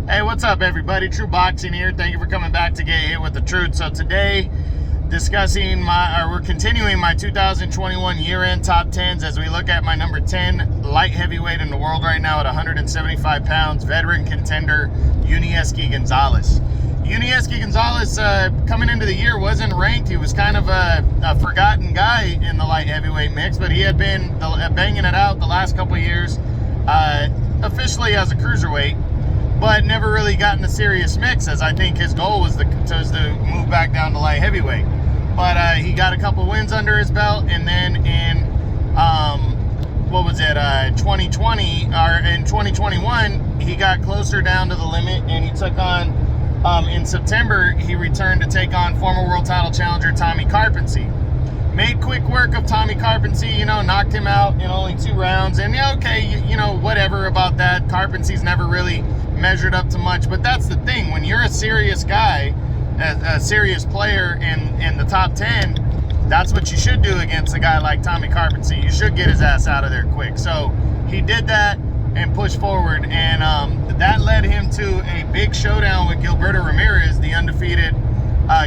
Hey, what's up, everybody? True Boxing here. Thank you for coming back to Get Hit with the Truth. So today, we're continuing my 2021 year-end top 10s as we look at my number 10 light heavyweight in the world right now at 175 pounds, veteran contender Yunieski Gonzalez. Yunieski Gonzalez, coming into the year, wasn't ranked. He was kind of a forgotten guy in the light heavyweight mix, but he had been banging it out the last couple of years, officially as a cruiserweight, but never really got in the serious mix, as I think his goal was to move back down to light heavyweight. But he got a couple wins under his belt, and then in 2020 or in 2021, he got closer down to the limit, and he took on in September. He returned to take on former world title challenger Tommy Carpensy. Made quick work of Tommy Carpensy, knocked him out in only 2 rounds. And yeah, okay, whatever about that. Carpensy's never really measured up to much, but that's the thing. When you're a serious guy, a serious player in the top 10, that's what you should do against a guy like Tommy Carpensy. You should get his ass out of there quick. So he did that and pushed forward, and that led him to a big showdown with Gilberto Ramirez, the undefeated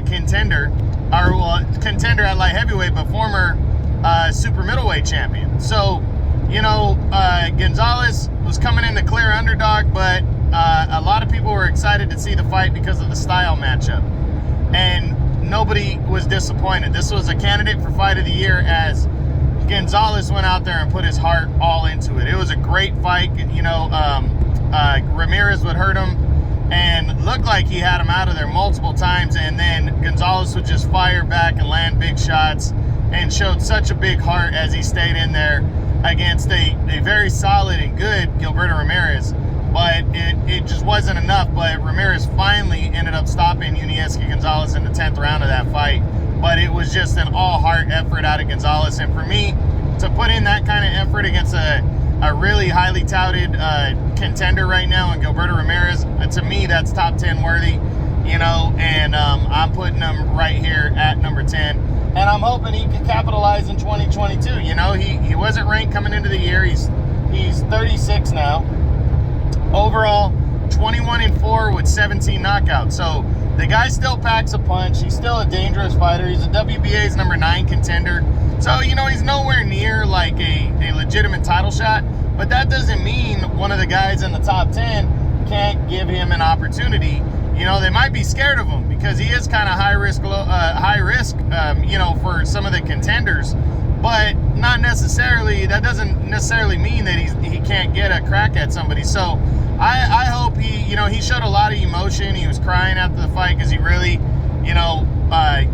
contender at light heavyweight, but former super middleweight champion. So, Gonzalez was coming in the clear underdog, but a lot of people were excited to see the fight because of the style matchup, and nobody was disappointed. This was a candidate for fight of the year, as Gonzalez went out there and put his heart all into it. It was a great fight. Ramirez would hurt him and looked like he had him out of there multiple times, and then Gonzalez would just fire back and land big shots, and showed such a big heart as he stayed in there against a very solid and good Gilberto Ramirez. But it just wasn't enough. But Ramirez finally ended up stopping Yunieski Gonzalez in the 10th round of that fight. But it was just an all-heart effort out of Gonzalez. And for me, to put in that kind of effort against a really highly touted contender right now in Gilberto Ramirez, to me, that's top 10 worthy, and I'm putting him right here at number 10. And I'm hoping he can capitalize in 2022. He wasn't ranked coming into the year. He's 36 now. Overall, 21-4 with 17 knockouts. So the guy still packs a punch. He's still a dangerous fighter. He's a WBA's number 9 contender. So, he's nowhere near like a legitimate title shot. But that doesn't mean one of the guys in the top 10 can't give him an opportunity. They might be scared of him because he is kind of high risk, for some of the contenders. But not necessarily, that doesn't necessarily mean that he can't get a crack at somebody. So I hope he showed a lot of emotion. He was crying after the fight because he really,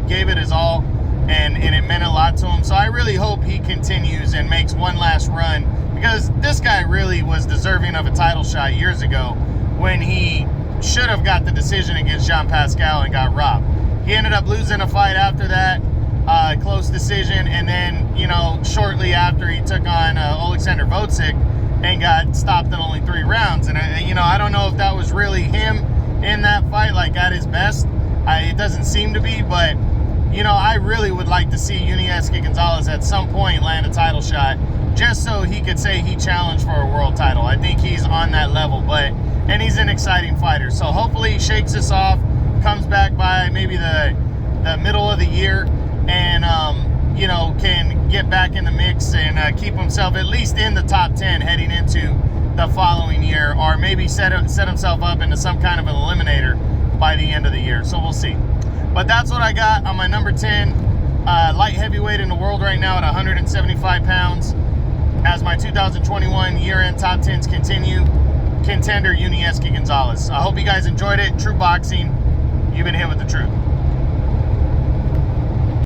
gave it his all, and it meant a lot to him. So I really hope he continues and makes one last run, because this guy really was deserving of a title shot years ago when he should have got the decision against Jean Pascal and got robbed. He ended up losing a fight after that. Close decision, and then shortly after he took on Alexander Votzik and got stopped in only 3 rounds. And I don't know if that was really him in that fight, like at his best. It doesn't seem to be, but I really would like to see Yunieski Gonzalez at some point land a title shot, just so he could say he challenged for a world title. I think he's on that level, and he's an exciting fighter. So hopefully he shakes this off, comes back by maybe the middle of the year, and can get back in the mix and keep himself at least in the top 10 heading into the following year, or maybe set himself up into some kind of an eliminator by the end of the year. So we'll see. But that's what I got on my number 10 light heavyweight in the world right now at 175 pounds as my 2021 year-end top 10s continue. Contender Yunieski Gonzalez. I hope you guys enjoyed it. True Boxing, you've been hit with the truth.